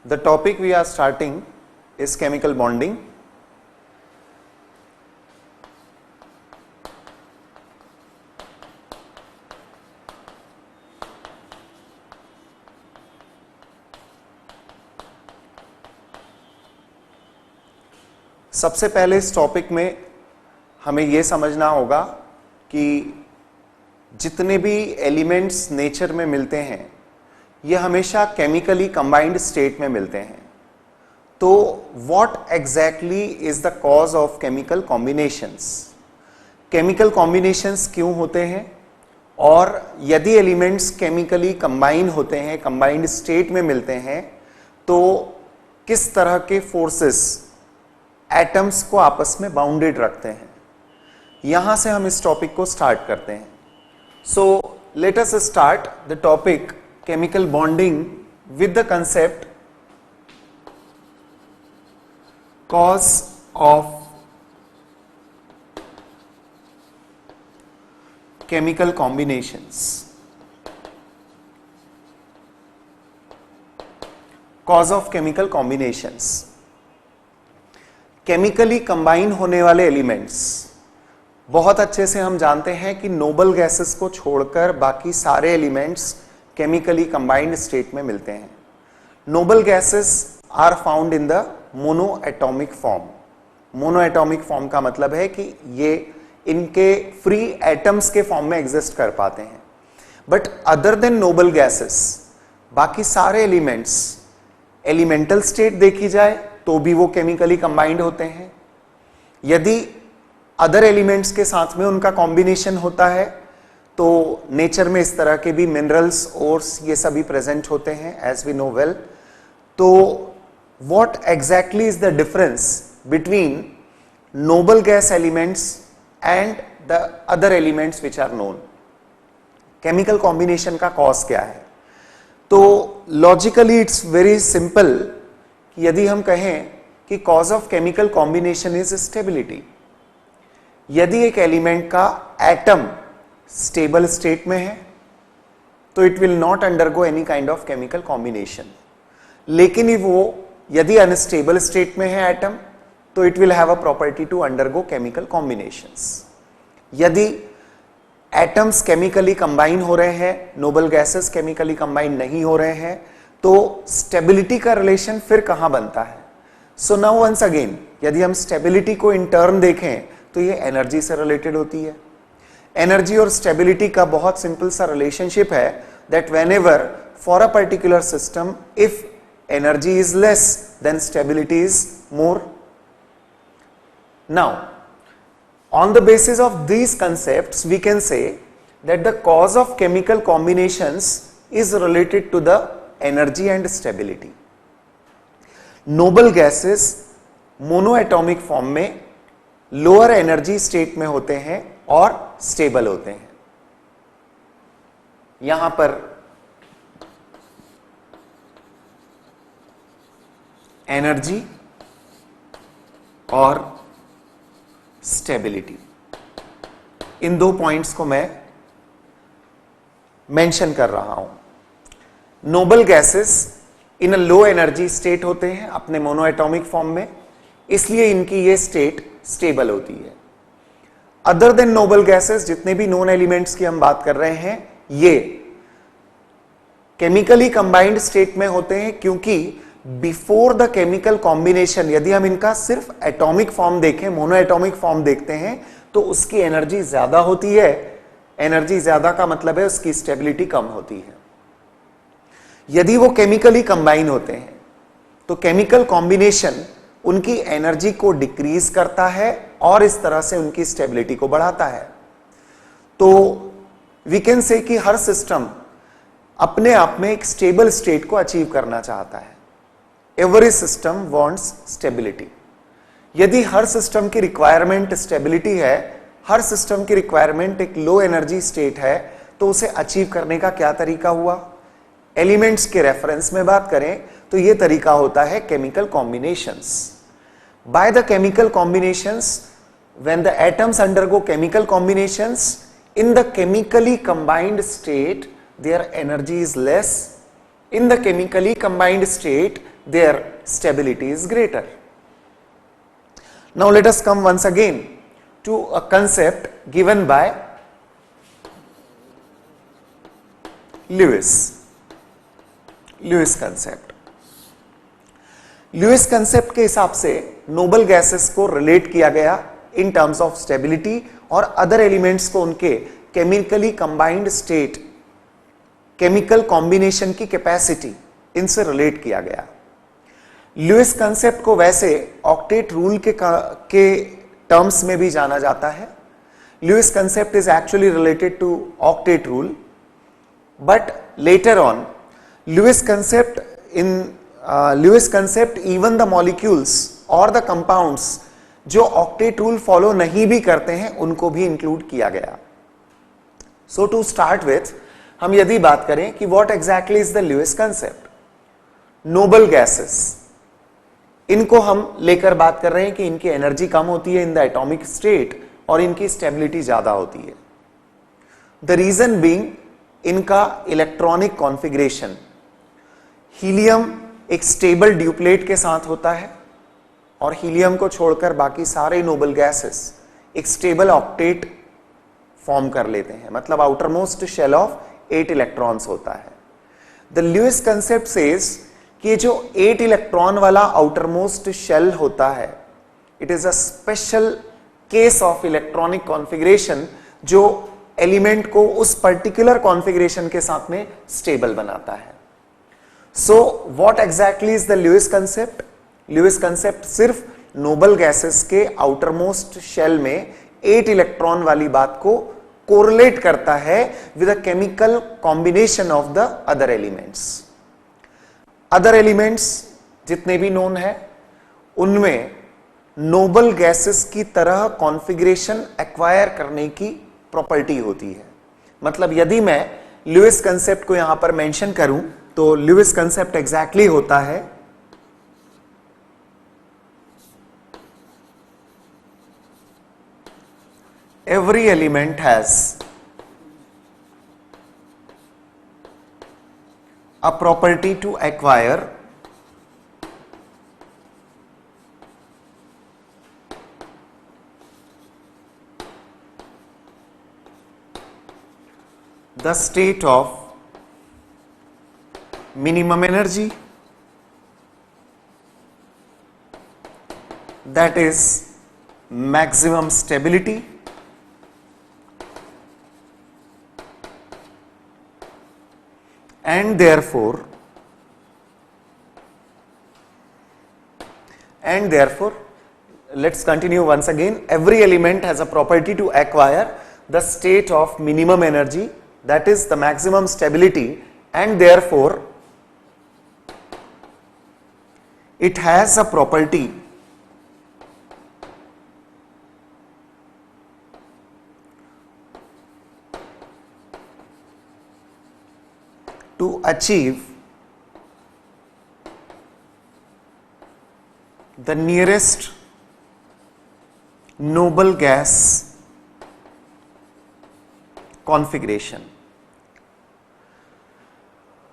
The topic we are starting is chemical bonding. सबसे पहले इस टॉपिक में हमें यह समझना होगा कि जितने भी एलिमेंट्स नेचर में मिलते हैं ये हमेशा केमिकली कंबाइंड स्टेट में मिलते हैं। तो what exactly is the cause of chemical combinations? Chemical combinations क्यों होते हैं, और यदि एलिमेंट्स केमिकली कंबाइन होते हैं, कंबाइंड स्टेट में मिलते हैं, तो किस तरह के फोर्सेस एटम्स को आपस में बाउंडेड रखते हैं। यहां से हम इस टॉपिक को स्टार्ट करते हैं। So let us start the topic chemical bonding with the concept cause of chemical combinations. Cause of chemical combinations. Chemically combine होने वाले एलिमेंट्स बहुत अच्छे से हम जानते हैं कि नोबल गैसेस को छोड़कर बाकी सारे एलिमेंट्स केमिकली कंबाइंड स्टेट में मिलते हैं। Noble gases are found in the mono atomic form. Mono atomic form का मतलब है कि ये इनके फ्री एटम्स के फॉर्म में एग्जिस्ट कर पाते हैं। But other than noble gases बाकी सारे एलिमेंट्स, एलिमेंटल स्टेट देखी जाए तो भी वो केमिकली कंबाइंड होते हैं। यदि अदर एलिमेंट्स के साथ में उनका कॉम्बिनेशन होता है तो नेचर में इस तरह के भी मिनरल्स और ये सभी प्रेजेंट होते हैं, एज वी नो वेल। तो what exactly is the difference between noble gas elements and the other elements which are known? Chemical combination का कॉज क्या है? तो लॉजिकली इट्स वेरी सिंपल कि यदि हम कहें कि cause of chemical combination is stability. यदि एक एलिमेंट का एटम स्टेबल स्टेट में है तो it will not undergo any kind of chemical combination. लेकिन वो यदि अनस्टेबल स्टेट में है एटम तो it will have a property to undergo chemical combinations. यदि एटम्स केमिकली कंबाइन हो रहे हैं, नोबल गैसेस केमिकली कंबाइन नहीं हो रहे हैं, तो स्टेबिलिटी का रिलेशन फिर कहां बनता है? सो नाउ वंस अगेन, यदि हम स्टेबिलिटी को इन टर्म देखें तो ये एनर्जी से रिलेटेड होती है। एनर्जी और स्टेबिलिटी का बहुत सिंपल सा रिलेशनशिप है that whenever for a particular system if energy is less than stability is more. Now on the basis of these concepts we can say that the cause of chemical combinations is related to the energy and stability. noble gases monoatomic form में lower energy state में होते हैं और stable होते हैं। यहां पर energy और स्टेबिलिटी, इन दो पॉइंट्स को मैं मेंशन कर रहा हूं। Noble gases in a low energy state होते हैं अपने मोनोएटॉमिक फॉर्म में, इसलिए इनकी ये स्टेट स्टेबल होती है। अदर देन नोबल गैसेस जितने भी नॉन एलिमेंट्स की हम बात कर रहे हैं ये केमिकली कंबाइंड स्टेट में होते हैं, क्योंकि बिफोर द केमिकल कॉम्बिनेशन यदि हम इनका सिर्फ एटॉमिक फॉर्म देखें, मोनो एटॉमिक फॉर्म देखते हैं, तो उसकी एनर्जी ज्यादा होती है। एनर्जी ज्यादा का मतलब है उसकी स्टेबिलिटी कम होती है। यदि वो केमिकली कंबाइन होते हैं तो केमिकल कॉम्बिनेशन उनकी एनर्जी को डिक्रीज करता है और इस तरह से उनकी स्टेबिलिटी को बढ़ाता है। तो वी कैन से कि हर सिस्टम अपने आप में एक स्टेबल स्टेट को अचीव करना चाहता है। Every system wants stability. यदि हर सिस्टम की रिक्वायरमेंट स्टेबिलिटी है, हर सिस्टम की रिक्वायरमेंट एक लो एनर्जी स्टेट है, तो उसे अचीव करने का क्या तरीका हुआ? एलिमेंट्स के रेफरेंस में बात करें तो यह तरीका होता है chemical combinations. By the chemical combinations, when the atoms undergo chemical combinations in the chemically combined state their energy is less. In the chemically combined state their stability is greater. Now let us come once again to a concept given by Lewis concept. Lewis concept के हिसाब से noble gases को relate किया गया इन terms of stability और other elements को उनके chemically combined state, chemical combination की कैपेसिटी, इनसे रिलेट किया गया। ल्यूइस कंसेप्ट को वैसे ऑक्टेट रूल के टर्म्स में भी जाना जाता है। Lewis concept is actually related to octet rule, but later on Lewis concept even the molecules और द कंपाउंड्स जो ऑक्टेट रूल फॉलो नहीं भी करते हैं उनको भी इंक्लूड किया गया। सो टू स्टार्ट विथ, हम यदि बात करें कि what exactly is the Lewis concept, noble gases, इनको हम लेकर बात कर रहे हैं कि इनकी एनर्जी कम होती है इन द एटॉमिक स्टेट और इनकी स्टेबिलिटी ज्यादा होती है। द रीजन बीइंग इनका इलेक्ट्रॉनिक कॉन्फ़िगरेशन, हीलियम एक स्टेबल ड्यूप्लेट के साथ होता है और हीलियम को छोड़कर बाकी सारे नोबल गैसेस एक स्टेबल ऑक्टेट फॉर्म कर लेते हैं, मतलब outermost shell of 8 electrons होता है। द ल्यूइस कंसेप्ट सेज कि जो 8 इलेक्ट्रॉन वाला आउटर मोस्ट शेल होता है, it is a special case of electronic configuration जो एलिमेंट को उस पर्टिकुलर कॉन्फ़िगरेशन के साथ में स्टेबल बनाता है। So what exactly is the Lewis concept? Lewis concept सिर्फ नोबल गैसेस के आउटर मोस्ट शेल में 8 इलेक्ट्रॉन वाली बात को कोरिलेट करता है with a chemical combination of the other elements. Other elements जितने भी नोन है उनमें नोबल गैसेस की तरह कॉन्फ़िगरेशन एक्वायर करने की प्रॉपर्टी होती है। मतलब यदि मैं ल्यूइस कंसेप्ट को यहां पर मेंशन करूं तो ल्यूइस कंसेप्ट एग्जैक्टली होता है every element has a property to acquire the state of minimum energy, that is maximum stability, and therefore let's continue once again. Every element has a property to acquire the state of minimum energy, that is the maximum stability, and therefore it has a property to achieve the nearest noble gas configuration.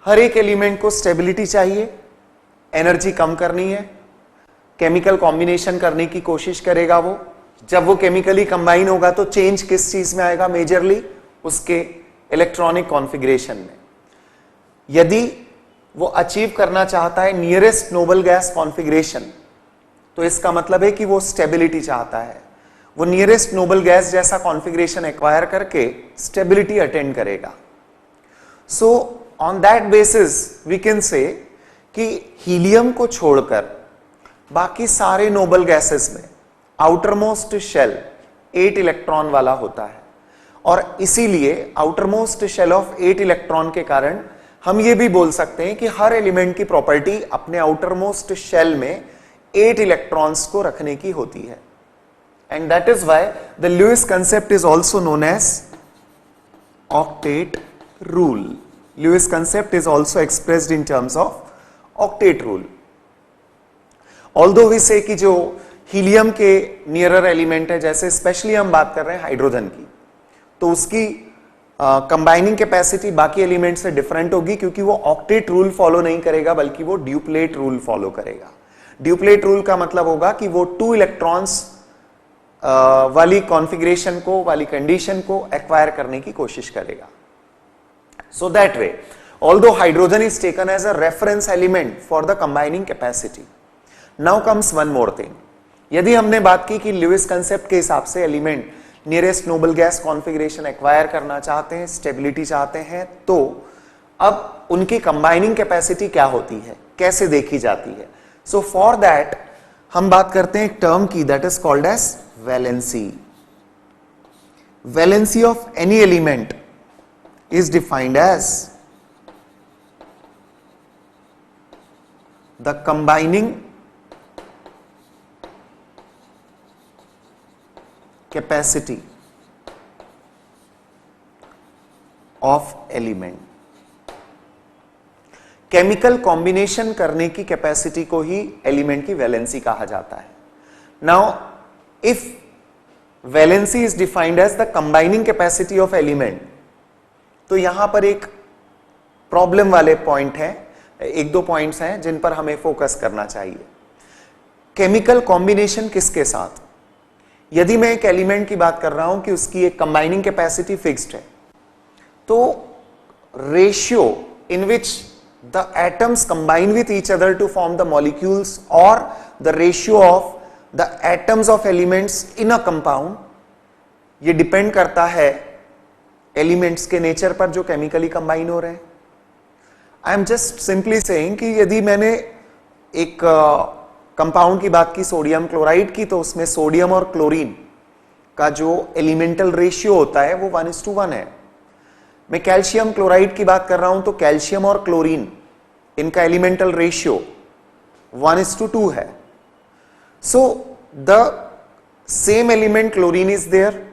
हर एक element को stability चाहिए, energy कम करनी है, chemical combination करने की कोशिश करेगा वो। जब वो केमिकली कंबाइन होगा तो चेंज किस चीज में आएगा? मेजरली उसके इलेक्ट्रॉनिक कॉन्फ़िगरेशन में। यदि वो अचीव करना चाहता है नियरेस्ट नोबल गैस कॉन्फ़िगरेशन, तो इसका मतलब है कि वो स्टेबिलिटी चाहता है। वो नियरेस्ट नोबल गैस जैसा कॉन्फ़िगरेशन एक्वायर करके स्टेबिलिटी अटेंड करेगा। So on that basis we can say कि हीलियम को छोड़कर बाकी सारे नोबल गैसेस में आउटर मोस्ट शेल 8 इलेक्ट्रॉन वाला होता है, और इसीलिए outermost shell of 8 electron के कारण हम ये भी बोल सकते हैं कि हर एलिमेंट की प्रॉपर्टी अपने आउटर मोस्ट शेल में 8 इलेक्ट्रॉन्स को रखने की होती है। And that is why the Lewis concept is also known as octet rule. Lewis concept is also expressed in terms of octet rule. Although we say कि जो helium के nearer element है, जैसे स्पेशली हम बात कर रहे हैं हाइड्रोजन की, तो उसकी कंबाइनिंग कैपेसिटी बाकी एलिमेंट से डिफरेंट होगी क्योंकि वो ऑक्टेट रूल फॉलो नहीं करेगा बल्कि वो ड्यूप्लेट रूल फॉलो करेगा। ड्यूप्लेट रूल का मतलब होगा कि वो 2 इलेक्ट्रॉन्स वाली कॉन्फ़िगरेशन को, वाली कंडीशन को एक्वायर करने की कोशिश करेगा। So that way although hydrogen is taken as a reference element for the combining capacity. Now comes one more thing. यदि हमने बात की कि ल्यूइस कंसेप्ट के हिसाब से element nearest noble gas configuration acquire करना चाहते हैं, स्टेबिलिटी चाहते हैं, तो अब उनकी कंबाइनिंग कैपेसिटी क्या होती है, कैसे देखी जाती है? सो फॉर दैट हम बात करते हैं एक टर्म की, that is called as valency. Valency of any element is defined as the combining capacity of element। Chemical combination करने की कैपेसिटी को ही एलिमेंट की वैलेंसी कहा जाता है। Now if valency is defined as the combining capacity of element, तो यहां पर एक प्रॉब्लम वाले पॉइंट है, एक दो पॉइंट्स हैं जिन पर हमें फोकस करना चाहिए। केमिकल कॉम्बिनेशन किसके साथ? यदि मैं एक एलिमेंट की बात कर रहा हूं कि उसकी एक कंबाइनिंग कैपेसिटी फिक्स्ड है, तो ratio in which the atoms combine with each other to form the molecules और the ratio of the atoms of elements in a compound, ये डिपेंड करता है एलिमेंट्स के नेचर पर जो केमिकली कंबाइन हो रहे हैं। I am just simply saying कि यदि मैंने एक कंपाउंड की बात की सोडियम क्लोराइड की, तो उसमें सोडियम और क्लोरीन का जो एलिमेंटल रेशियो होता है वो 1:1 है। मैं कैल्शियम क्लोराइड की बात कर रहा हूं तो कैल्शियम और क्लोरीन इनका एलिमेंटल रेशियो 1:2 है। So the same element chlorine is there,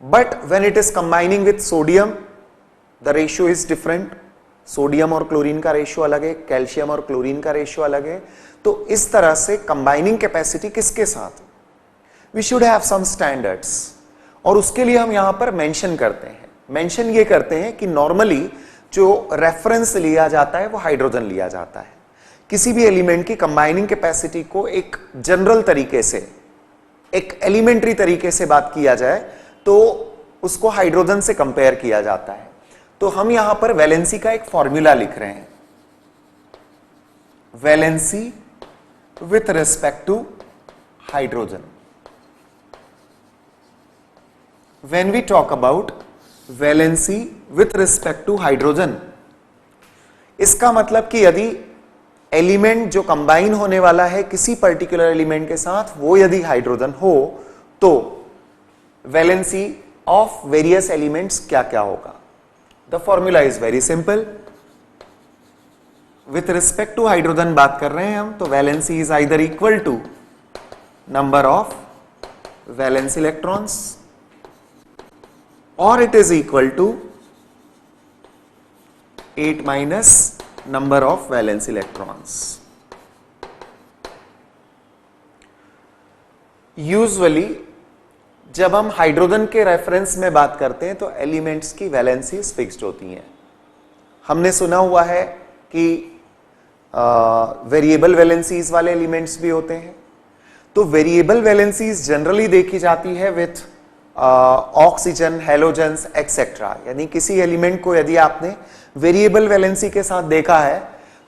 but when it is combining with sodium the ratio is different. Sodium और क्लोरीन का रेशियो अलग है, कैल्शियम और क्लोरीन का रेशियो अलग है। तो इस तरह से कंबाइनिंग कैपेसिटी किसके साथ? We should have some standards, और उसके लिए हम यहां पर मेंशन करते हैं। मेंशन ये करते हैं कि नॉर्मली जो रेफरेंस लिया जाता है वो हाइड्रोजन लिया जाता है। किसी भी एलिमेंट की कंबाइनिंग कैपेसिटी को एक जनरल तरीके से, एक एलिमेंट्री तरीके से बात किया जाए तो उसको हाइड्रोजन से कंपेयर किया जाता है। तो हम यहां पर वैलेंसी का एक फॉर्मूला लिख रहे हैं, valency with respect to hydrogen. When we talk about valency with respect to hydrogen, इसका मतलब कि यदि एलिमेंट जो कंबाइन होने वाला है किसी पर्टिकुलर एलिमेंट के साथ वो यदि हाइड्रोजन हो, तो वैलेंसी ऑफ वेरियस एलिमेंट्स क्या क्या होगा? The formula is very simple. With respect to hydrogen बात कर रहे हैं हम, तो valency is either equal to number of valence electrons और it is equal to 8 minus number of valence electrons. Usually जब हम हाइड्रोजन के रेफरेंस में बात करते हैं तो एलिमेंट्स की वैलेंसीज फिक्स्ड होती हैं। हमने सुना हुआ है कि वेरिएबल वैलेंसीज वाले एलिमेंट्स भी होते हैं। तो वेरिएबल वैलेंसीज जनरली देखी जाती है विथ ऑक्सीजन, हैलोजेंस एक्सेट्रा। यानी किसी एलिमेंट को यदि आपने वेरिएबल वैलेंसी के साथ देखा है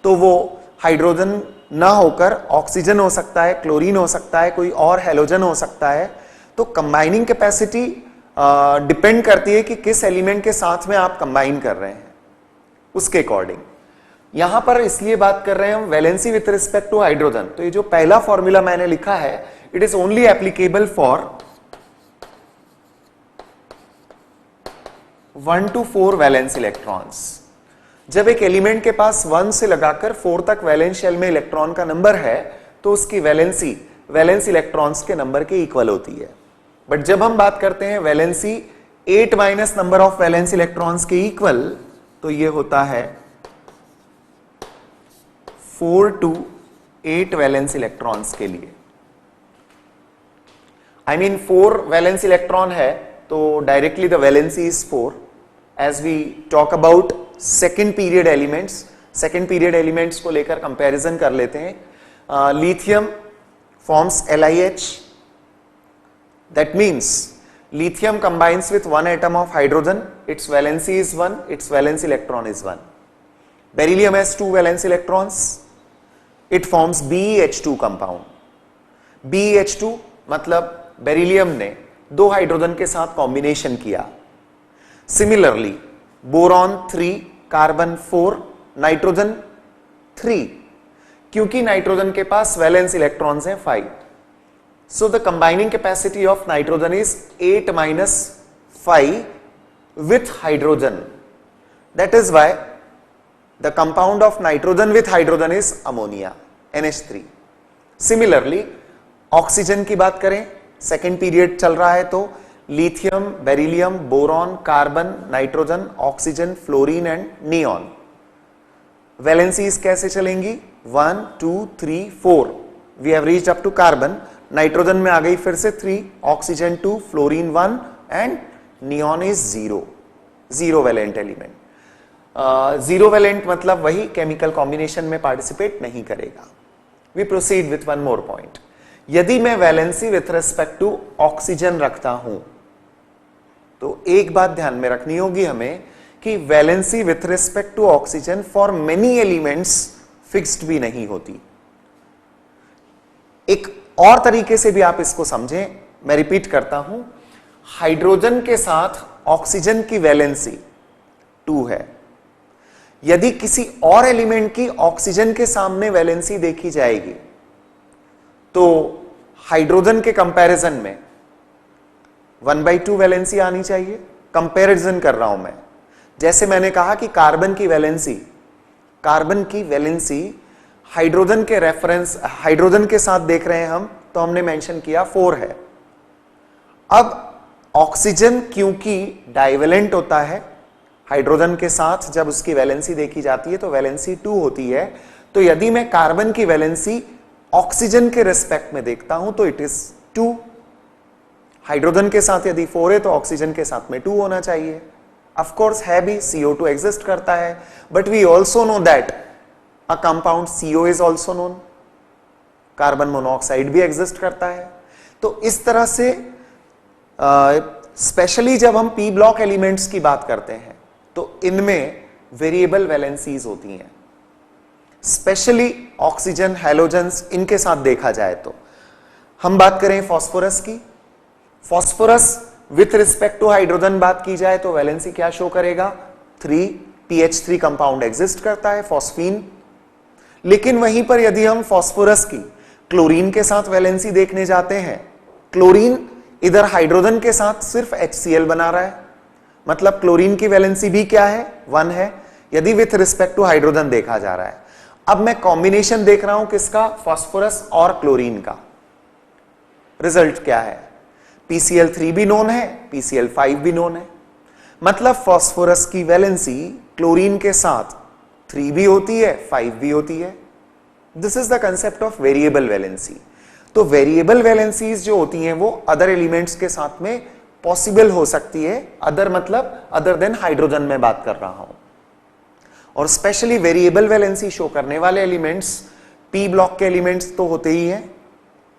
तो वो हाइड्रोजन ना होकर ऑक्सीजन हो सकता है, क्लोरीन हो सकता है, कोई और हैलोजन हो सकता है। तो कंबाइनिंग कैपेसिटी डिपेंड करती है कि किस एलिमेंट के साथ में आप कंबाइन कर रहे हैं, उसके अकॉर्डिंग। यहां पर इसलिए बात कर रहे हैं हम valency with respect to hydrogen. तो ये जो पहला फॉर्मूला मैंने लिखा है, it is only applicable for 1 to 4 valence electrons. जब एक एलिमेंट के पास 1 से लगाकर 4 तक वैलेंस शेल में इलेक्ट्रॉन का नंबर है तो उसकी वैलेंसी वैलेंस इलेक्ट्रॉन्स के नंबर के इक्वल होती है। बट जब हम बात करते हैं valency 8 minus number of valence electrons के इक्वल, तो ये होता है 4 to 8 वैलेंस इलेक्ट्रॉन्स के लिए। I mean 4 वैलेंस इलेक्ट्रॉन है तो directly the valency is 4. As we talk about second period elements, second period elements को लेकर कंपैरिजन कर लेते हैं. Lithium forms LiH. That means lithium combines with one atom of hydrogen, its valency is 1, its valence electron is 1. Beryllium has 2 valence electrons, it forms BeH2 compound. BeH2 मतलब beryllium ने 2 hydrogen के साथ combination किया. Similarly boron 3, carbon 4, nitrogen 3, क्योंकि nitrogen के पास valence electrons हैं 5. So the combining capacity of nitrogen is 8 - 5 with hydrogen. That is why the compound of nitrogen with hydrogen is ammonia, NH3. Similarly oxygen की बात करें, second period चल रहा है तो lithium, beryllium, boron, carbon, nitrogen, oxygen, fluorine and neon. Valencies कैसे चलेंगी? 1, 2, 3, 4. We have reached up to carbon. Nitrogen में आ गई फिर से 3, oxygen 2, fluorine 1 and neon is 0. 0 valent element. 0 valent मतलब वही केमिकल कॉम्बिनेशन में पार्टिसिपेट नहीं करेगा. We proceed with one more point. यदि मैं valency with respect to oxygen रखता हूं तो एक बात ध्यान में रखनी होगी हमें कि valency with respect to oxygen for many elements fixed भी नहीं होती. एक और तरीके से भी आप इसको समझें, मैं रिपीट करता हूं. हाइड्रोजन के साथ ऑक्सीजन की वैलेंसी 2 है. यदि किसी और एलिमेंट की ऑक्सीजन के सामने वैलेंसी देखी जाएगी तो हाइड्रोजन के कंपैरिजन में 1/2 वैलेंसी आनी चाहिए. कंपैरिजन कर रहा हूं मैं. जैसे मैंने कहा कि कार्बन की वैलेंसी हाइड्रोजन के रेफरेंस, हाइड्रोजन के साथ देख रहे हैं हम, तो हमने मेंशन किया 4 है. अब ऑक्सीजन क्योंकि डाइवेलेंट होता है हाइड्रोजन के साथ, जब उसकी वैलेंसी देखी जाती है तो वैलेंसी 2 होती है. तो यदि मैं कार्बन की वैलेंसी ऑक्सीजन के रिस्पेक्ट में देखता हूं तो इट इज 2. हाइड्रोजन के साथ यदि 4 है तो ऑक्सीजन के साथ में 2 होना चाहिए. Of course है भी, CO2 एग्जिस्ट करता है, but we also know that a compound CO is also known. Carbon monoxide भी एग्जिस्ट करता है. तो इस तरह से स्पेशली जब हम पी ब्लॉक एलिमेंट्स की बात करते हैं तो इनमें वेरिएबल वैलेंसीज होती हैं. स्पेशली ऑक्सीजन, हैलोजेंस, इनके साथ देखा जाए तो हम बात करें फास्फोरस की. Phosphorus with respect to hydrogen बात की जाए तो वैलेंसी क्या शो करेगा? 3. PH3 कंपाउंड एग्जिस्ट करता है, फॉस्फीन. लेकिन वहीं पर यदि हम फास्फोरस की क्लोरीन के साथ वैलेंसी देखने जाते हैं, क्लोरीन इधर हाइड्रोजन के साथ सिर्फ HCl बना रहा है, मतलब क्लोरीन की वैलेंसी भी क्या है? 1 है, यदि विथ रिस्पेक्ट टू हाइड्रोजन देखा जा रहा है. अब मैं कॉम्बिनेशन देख रहा हूं किसका? फास्फोरस और क्लोरीन का. रिजल्ट क्या है? PCl3 भी नोन है, PCl5 भी नोन है. मतलब फास्फोरस की वैलेंसी क्लोरीन के साथ 3 भी होती है, 5 भी होती है. This is the concept of variable valency. तो वेरिएबल वैलेंसीज जो होती हैं वो अदर एलिमेंट्स के साथ में पॉसिबल हो सकती है. अदर मतलब अदर देन हाइड्रोजन में बात कर रहा हूं. और स्पेशली वेरिएबल वैलेंसी शो करने वाले एलिमेंट्स पी ब्लॉक के एलिमेंट्स तो होते ही हैं,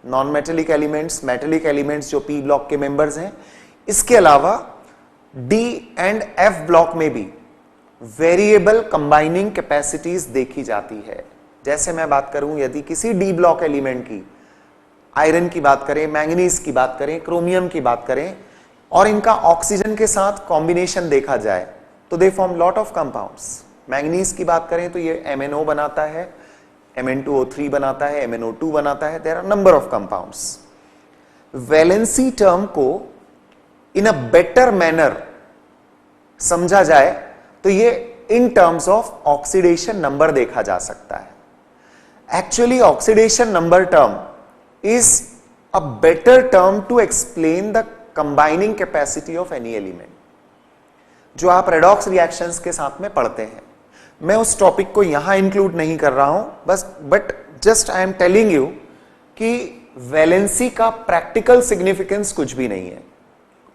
non metallic elements, metallic elements जो पी ब्लॉक के मेंबर्स हैं. इसके अलावा डी एंड एफ ब्लॉक में भी वेरिएबल कंबाइनिंग कैपेसिटीज देखी जाती है. जैसे मैं बात करूं, यदि किसी डी ब्लॉक एलिमेंट की आयरन की बात करें, मैंगनीज की बात करें, क्रोमियम की बात करें और इनका ऑक्सीजन के साथ कॉम्बिनेशन देखा जाए तो they form lot of compounds. Manganese की बात करें तो ये MnO बनाता है, Mn2O3 बनाता है, MnO2 बनाता है. There are number of compounds. Valency term को इन अ बेटर मैनर समझा जाए तो ये in terms of oxidation number देखा जा सकता है. Actually oxidation number term is a better term to explain the combining capacity of any element, जो आप रेडॉक्स रिएक्शंस के साथ में पढ़ते हैं. मैं उस टॉपिक को यहां इंक्लूड नहीं कर रहा हूं, बस but just I am telling you कि वैलेंसी का प्रैक्टिकल सिग्निफिकेंस कुछ भी नहीं है.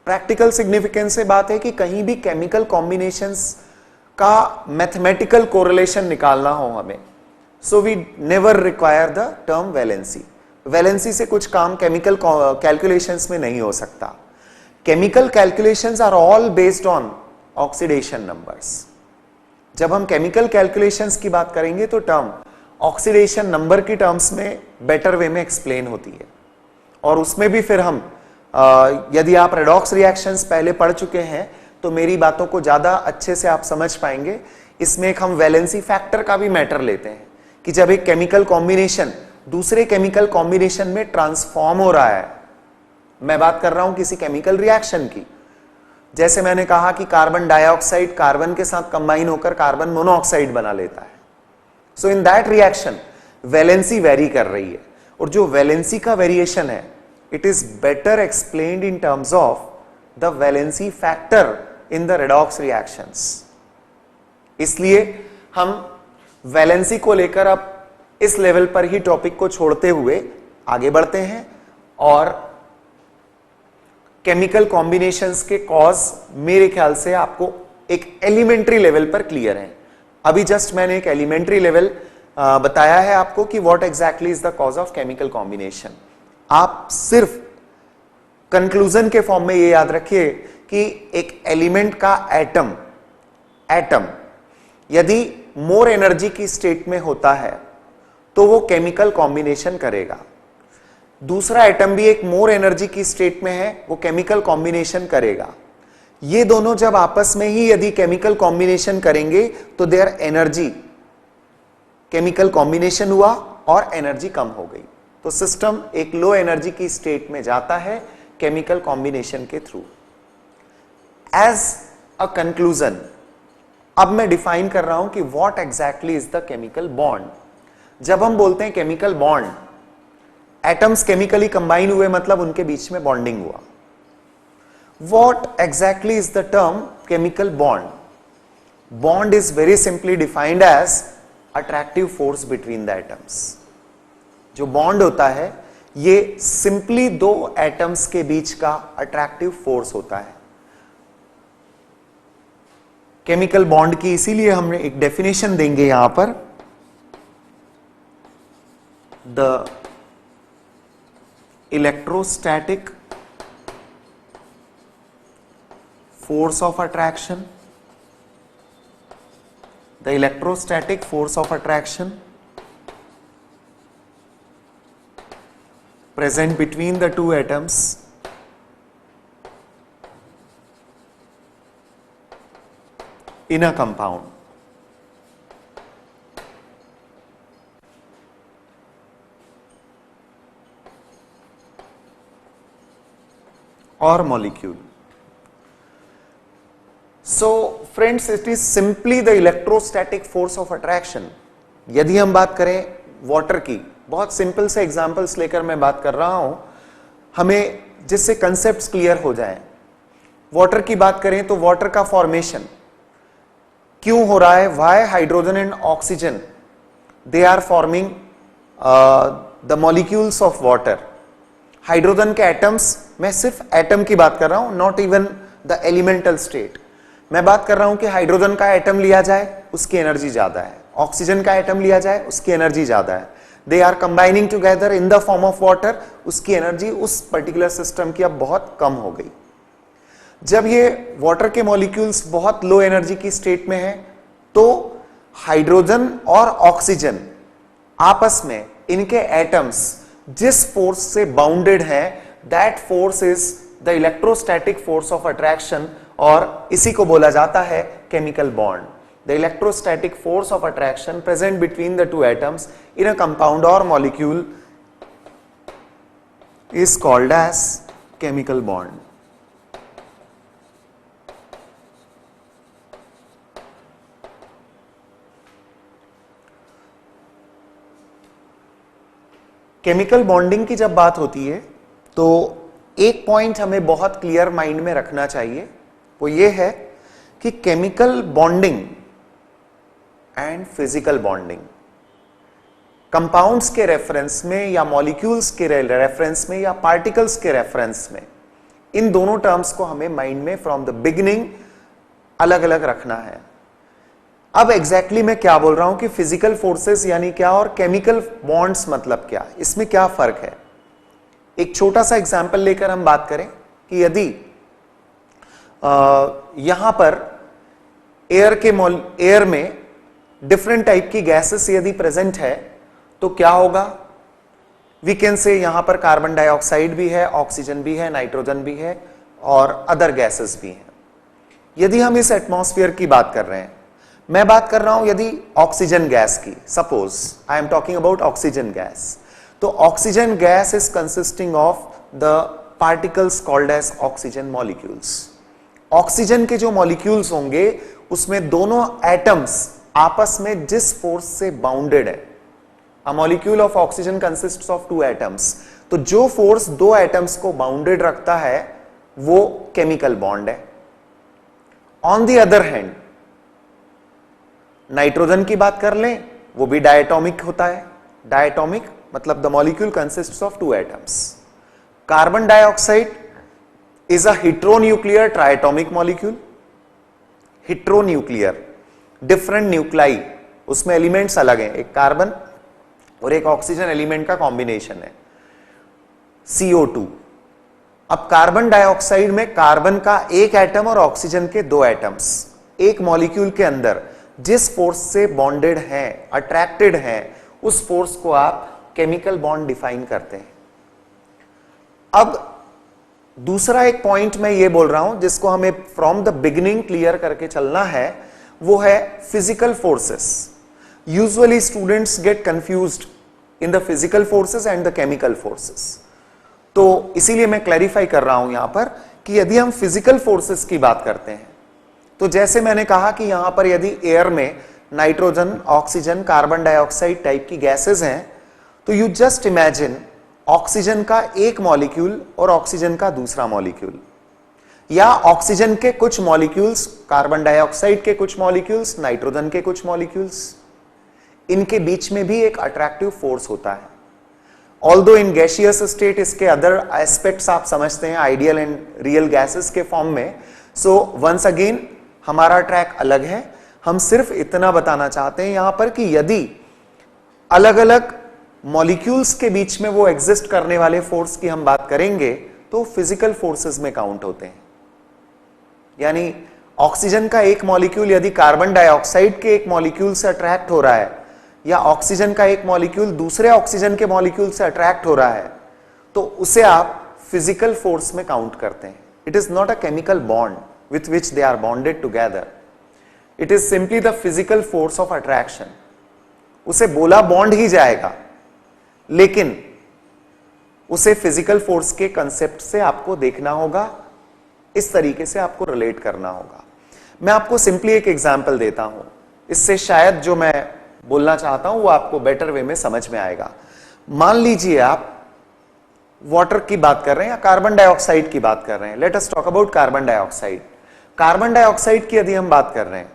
प्रैक्टिकल सिग्निफिकेंस से बात है कि कहीं भी केमिकल कॉम्बिनेशंस का मैथमेटिकल कोरिलेशन निकालना हो हमें, so we never require the term valency. Valency से कुछ काम केमिकल कैलकुलेशंस में नहीं हो सकता। Chemical calculations are all based on oxidation numbers. जब हम केमिकल कैलकुलेशंस की बात करेंगे तो टर्म ऑक्सीडेशन नंबर की टर्म्स में बेटर वे में एक्सप्लेन होती है, और उसमें भी फिर हम यदि आप रेडॉक्स रिएक्शंस पहले पढ़ चुके हैं तो मेरी बातों को ज्यादा अच्छे से आप समझ पाएंगे। इसमें एक हम वैलेंसी फैक्टर का भी मैटर लेते हैं कि जब एक केमिकल कॉम्बिनेशन दूसरे केमिकल कॉम्बिनेशन में ट्रांसफॉर्म हो रहा है, मैं बात कर रहा हूं किसी केमिकल रिएक्शन की, जैसे मैंने कहा कि कार्बन डाइऑक्साइड कार्बन के साथ कंबाइन होकर कार्बन मोनोऑक्साइड बना लेता है। So in that reaction valency vary कर रही है, और जो वैलेंसी का वेरिएशन है it is better explained in terms of the valency factor in the redox reactions. इसलिए हम वैलेंसी को लेकर अब इस लेवल पर ही टॉपिक को छोड़ते हुए आगे बढ़ते हैं और केमिकल कॉम्बिनेशंस के कॉज मेरे ख्याल से आपको एक एलिमेंट्री लेवल पर क्लियर है। अभी जस्ट मैंने एक एलिमेंट्री लेवल बताया है आपको कि what exactly is the cause of chemical combination. आप सिर्फ कंक्लूजन के फॉर्म में ये याद रखिए कि एक एलिमेंट का एटम यदि मोर एनर्जी की स्टेट में होता है तो वो केमिकल कॉम्बिनेशन करेगा। दूसरा एटम भी एक मोर एनर्जी की स्टेट में है, वो केमिकल कॉम्बिनेशन करेगा। ये दोनों जब आपस में ही यदि केमिकल कॉम्बिनेशन करेंगे तो देयर एनर्जी केमिकल कॉम्बिनेशन हुआ और एनर्जी कम हो गई, तो सिस्टम एक लो एनर्जी की स्टेट में जाता है केमिकल कॉम्बिनेशन के थ्रू। एज अ कंक्लूजन अब मैं डिफाइन कर रहा हूं कि what exactly is the chemical bond. जब हम बोलते हैं chemical bond, atoms chemically combine हुए मतलब उनके बीच में बॉन्डिंग हुआ। What exactly is the term chemical bond? Bond is very simply defined as attractive force between the atoms. जो बॉन्ड होता है ये सिंपली दो एटम्स के बीच का अट्रैक्टिव फोर्स होता है। केमिकल बॉन्ड की इसीलिए हम एक डेफिनेशन देंगे यहां पर, the electrostatic force of attraction, the electrostatic force of attraction present between the two atoms in a compound. Or molecule. So friends, it is simply the electrostatic force of attraction. यदि हम बात करें water की, बहुत simple से examples लेकर मैं बात कर रहा हूं हमें, जिससे कंसेप्ट्स क्लियर हो जाएं। वाटर की बात करें तो वाटर का फॉर्मेशन क्यों हो रहा है? Why hydrogen and oxygen they are forming the molecules of water. Hydrogen के एटम्स, मैं सिर्फ एटम की बात कर रहा हूं, not even the elemental state. मैं बात कर रहा हूं कि हाइड्रोजन का एटम लिया जाए उसकी एनर्जी ज्यादा है, ऑक्सीजन का एटम लिया जाए उसकी एनर्जी ज्यादा है, they are combining together in the form of water, उसकी एनर्जी उस पर्टिकुलर सिस्टम की अब बहुत कम हो गई। जब ये वाटर के मॉलिक्यूल्स बहुत लो एनर्जी की स्टेट में है तो हाइड्रोजन और ऑक्सीजन आपस में इनके एटम्स जिस फोर्स से बाउंडेड हैं, that force is the electrostatic force of attraction, और इसी को बोला जाता है chemical bond. The electrostatic force of attraction present between the two atoms in a compound और molecule is called as chemical bond. Chemical bonding की जब बात होती है तो एक पॉइंट हमें बहुत क्लियर माइंड में रखना चाहिए, वो ये है कि chemical bonding and physical bonding compounds के रेफरेंस में या मॉलिक्यूल्स के रेफरेंस में या पार्टिकल्स के रेफरेंस में इन दोनों टर्म्स को हमें माइंड में फ्रॉम द बिगिनिंग अलग अलग रखना है। अब एग्जैक्टली मैं क्या बोल रहा हूं कि फिजिकल फोर्सेस यानी क्या और केमिकल बॉन्ड्स मतलब क्या, इसमें क्या फर्क है। एक छोटा सा एग्जांपल लेकर हम बात करें कि यदि यहां पर एयर में डिफरेंट टाइप की गैसेस यदि प्रेजेंट है तो क्या होगा। वी कैन से यहां पर कार्बन डाइऑक्साइड भी है, ऑक्सीजन भी है, नाइट्रोजन भी है और अदर गैसेस भी हैं। यदि हम इस एटमॉस्फेयर की बात कर रहे हैं, मैं बात कर रहा हूं यदि ऑक्सीजन गैस की, suppose I am talking about oxygen gas, तो oxygen gas is consisting of the particles called as oxygen molecules. Oxygen के जो मॉलिक्यूल्स होंगे उसमें दोनों एटम्स आपस में जिस फोर्स से बाउंडेड है, a molecule of oxygen consists of two atoms, तो जो फोर्स दो एटम्स को बाउंडेड रखता है वो केमिकल बॉन्ड है। On the other hand nitrogen की बात कर लें, वो भी डायटोमिक होता है। डायटोमिक मतलब the molecule consists of two atoms. Carbon dioxide is a heteronuclear triatomic molecule. Heteronuclear, different nuclei, उसमें एलिमेंट्स अलग हैं, एक कार्बन और एक ऑक्सीजन एलिमेंट का कॉम्बिनेशन है CO2। अब कार्बन डाइऑक्साइड में कार्बन का एक एटम और ऑक्सीजन के दो एटम्स एक मॉलिक्यूल के अंदर जिस फोर्स से बॉन्डेड हैं, अट्रैक्टेड हैं, उस फोर्स को आप केमिकल बॉन्ड डिफाइन करते हैं। अब दूसरा एक पॉइंट मैं ये बोल रहा हूं जिसको हमें फ्रॉम द बिगिनिंग क्लियर करके चलना है, वो है physical forces. Usually students gate confused in the physical forces and the chemical forces. तो इसीलिए मैं क्लैरिफाई कर रहा हूं यहां पर कि यदि हम फिजिकल फोर्सेस की बात करते हैं तो जैसे मैंने कहा कि यहां पर यदि एयर में nitrogen, oxygen, carbon dioxide type की गैसेस हैं, तो यू जस्ट इमेजिन ऑक्सीजन का एक मॉलिक्यूल और ऑक्सीजन का दूसरा मॉलिक्यूल, या ऑक्सीजन के कुछ मॉलिक्यूल्स, कार्बन डाइऑक्साइड के कुछ मॉलिक्यूल्स, नाइट्रोजन के कुछ मॉलिक्यूल्स, इनके बीच में भी एक अट्रैक्टिव फोर्स होता है। ऑल्दो इन गैसियस स्टेट इसके अदर एस्पेक्ट्स आप समझते हैं आइडियल एंड रियल गैसेस के फॉर्म में। सो वंस अगेन हमारा ट्रैक अलग है। हम सिर्फ इतना बताना चाहते हैं यहां पर कि यदि अलग अलग मॉलिक्यूल्स के बीच में वो एग्जिस्ट करने वाले फोर्स की हम बात करेंगे तो फिजिकल फोर्सेस में काउंट होते हैं। यानी ऑक्सीजन का एक मॉलिक्यूल यदि कार्बन डाइऑक्साइड के एक मॉलिक्यूल से अट्रैक्ट हो रहा है, या ऑक्सीजन का एक मॉलिक्यूल दूसरे ऑक्सीजन के मॉलिक्यूल से अट्रैक्ट हो रहा है, तो उसे आप फिजिकल फोर्स में काउंट करते हैं। It is not a chemical bond with which they are bonded together. It is simply the physical force of attraction. उसे बोला बॉन्ड ही जाएगा, लेकिन उसे फिजिकल फोर्स के कंसेप्ट से आपको देखना होगा, इस तरीके से आपको रिलेट करना होगा। मैं आपको सिंपली एक एग्जांपल देता हूं, इससे शायद जो मैं बोलना चाहता हूं वो आपको बेटर वे में समझ में आएगा। मान लीजिए आप वाटर की बात कर रहे हैं या कार्बन डाइऑक्साइड की बात कर रहे हैं। Let us talk about carbon dioxide. Carbon dioxide की यदि हम बात कर रहे हैं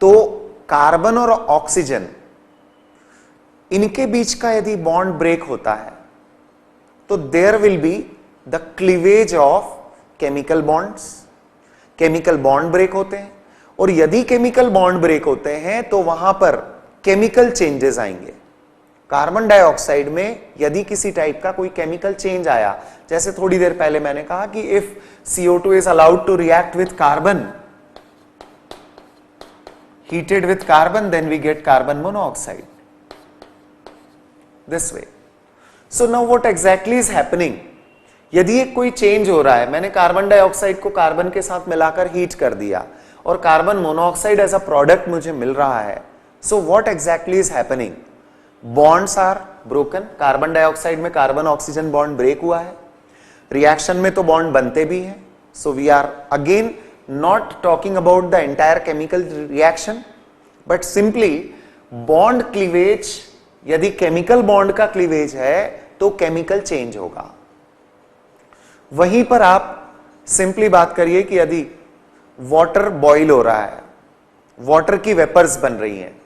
तो कार्बन और ऑक्सीजन, इनके बीच का यदि बॉन्ड ब्रेक होता है तो there will be the cleavage of chemical bonds. Chemical bond break होते हैं, और यदि केमिकल बॉन्ड ब्रेक होते हैं तो वहां पर केमिकल चेंजेस आएंगे। कार्बन डाइऑक्साइड में यदि किसी टाइप का कोई केमिकल चेंज आया, जैसे थोड़ी देर पहले मैंने कहा कि if CO2 is allowed to react with carbon, heated with carbon, then we get carbon monoxide. This way. So now what exactly is happening? यदि एक कोई चेंज हो रहा है, मैंने कार्बन डाइऑक्साइड को कार्बन के साथ मिलाकर हीट कर दिया और carbon monoxide as a product मुझे मिल रहा है। So what exactly is happening? Bonds are broken. Carbon dioxide में कार्बन ऑक्सीजन बॉन्ड ब्रेक हुआ है। रिएक्शन में तो बॉन्ड बनते भी हैं। So we are again not talking about the entire chemical reaction, but simply bond cleavage. यदि chemical bond का क्लीवेज है तो केमिकल चेंज होगा। वहीं पर आप सिंपली बात करिए कि यदि वाटर बॉईल हो रहा है, वाटर की वेपर्स बन रही हैं,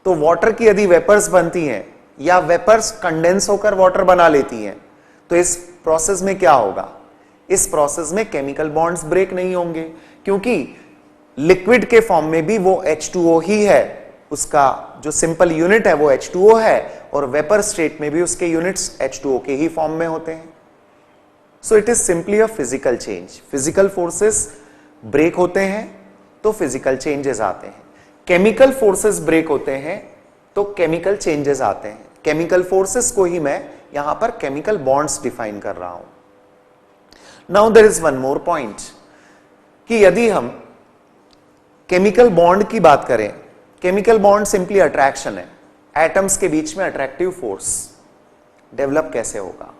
तो वाटर की यदि वेपर्स बनती हैं या वेपर्स कंडेंस होकर वाटर बना लेती हैं, तो इस प्रोसेस में क्या होगा? इस प्रोसेस में केमिकल बॉन्ड्स ब्रेक नहीं होंगे, क्योंकि लिक्विड के फॉर्म में भी वो H2O ही है, उसका जो सिंपल यूनिट है वो H2O है, और वेपर स्टेट में भी उसके यूनिट्स H2O के ही फॉर्म में होते हैं। So it is simply a physical change. Physical forces break होते हैं तो फिजिकल चेंजेस आते हैं, केमिकल फोर्सेस ब्रेक होते हैं तो केमिकल चेंजेस आते हैं। केमिकल फोर्सेस को ही मैं यहां पर केमिकल बॉन्ड्स डिफाइन कर रहा हूं। Now there is one more point कि यदि हम केमिकल बॉन्ड की बात करें, केमिकल बॉन्ड सिंपली अट्रैक्शन है, एटम्स के बीच में अट्रैक्टिव फोर्स डेवलप कैसे होगा?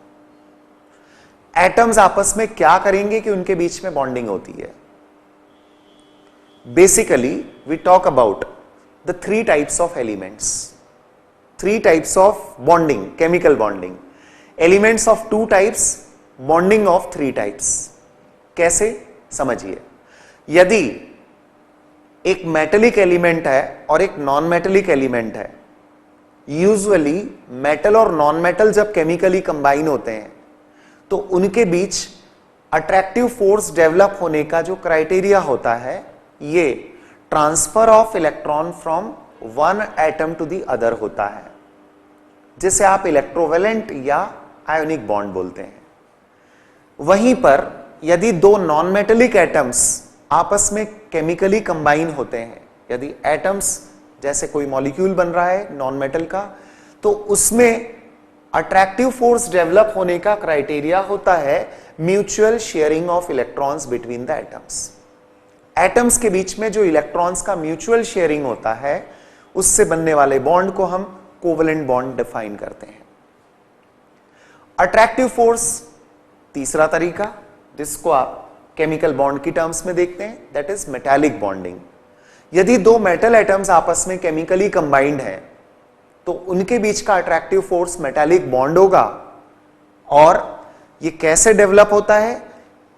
एटम्स आपस में क्या करेंगे कि उनके बीच में बॉन्डिंग होती है? Basically we talk about the 3 types of elements, 3 types of bonding, chemical bonding, elements of 2 types, bonding of 3 types. कैसे? समझिए, यदि एक मेटेलिक एलिमेंट है और एक नॉन मेटेलिक एलिमेंट है, यूजुअली मेटल और नॉन मेटल जब केमिकली कंबाइन होते हैं तो उनके बीच अट्रैक्टिव फोर्स डेवलप होने का जो क्राइटेरिया होता है, ये transfer of electron from one atom to the other होता है, जिसे आप इलेक्ट्रोवेलेंट या आयोनिक बॉन्ड बोलते हैं। वहीं पर यदि 2 नॉन मेटेलिक एटम्स आपस में केमिकली कंबाइन होते हैं, यदि एटम्स जैसे कोई मॉलिक्यूल बन रहा है नॉन मेटल का, तो उसमें अट्रैक्टिव फोर्स डेवलप होने का क्राइटेरिया होता है mutual sharing of electrons between the atoms. Atoms के बीच में जो इलेक्ट्रॉन्स का म्यूचुअल शेयरिंग होता है, उससे बनने वाले बॉन्ड को हम कोवेलेंट बॉन्ड डिफाइन करते हैं। अट्रैक्टिव फोर्स तीसरा तरीका, जिसको आप केमिकल बॉन्ड की टर्म्स में देखते हैं, दैट इज मेटालिक बॉन्डिंग। यदि 2 मेटल एटम्स आपस में केमिकली कंबाइंड हैं तो उनके बीच का अट्रैक्टिव फोर्स मेटालिक बॉन्ड होगा। और ये कैसे डेवलप होता है,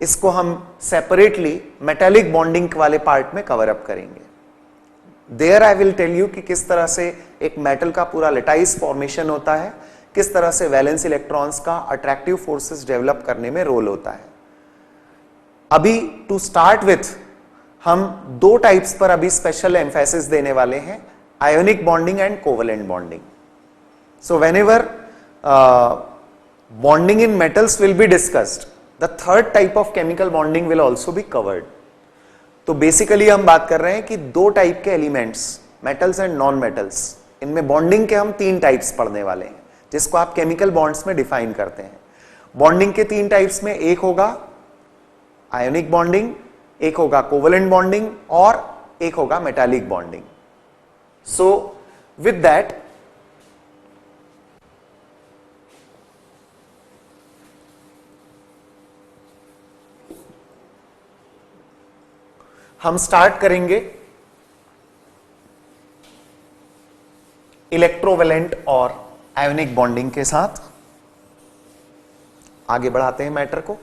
इसको हम सेपरेटली मेटालिक बॉन्डिंग वाले पार्ट में कवर अप करेंगे। There I will tell you कि किस तरह से एक मेटल का पूरा लेटाइस फॉर्मेशन होता है, किस तरह से वैलेंस इलेक्ट्रॉन्स का अट्रैक्टिव फोर्सेस डेवलप करने में रोल होता है। अभी टू स्टार्ट विथ हम 2 टाइप्स पर अभी स्पेशल एम्फेसिस देने वाले हैं, ionic bonding and covalent bonding. So whenever bonding in metals will be discussed, the third type of chemical bonding will also be covered. तो बेसिकली हम बात कर रहे हैं कि 2 टाइप के elements, metals and non metals, इनमें बॉन्डिंग के हम 3 टाइप्स पढ़ने वाले हैं, जिसको आप केमिकल बॉन्ड्स में डिफाइन करते हैं। बॉन्डिंग के 3 टाइप्स में एक होगा आयोनिक बॉन्डिंग, एक होगा कोवेलेंट बॉन्डिंग और एक होगा metallic bonding. So with that हम स्टार्ट करेंगे इलेक्ट्रोवेलेंट और आयोनिक बॉन्डिंग के साथ। आगे बढ़ाते हैं मैटर को।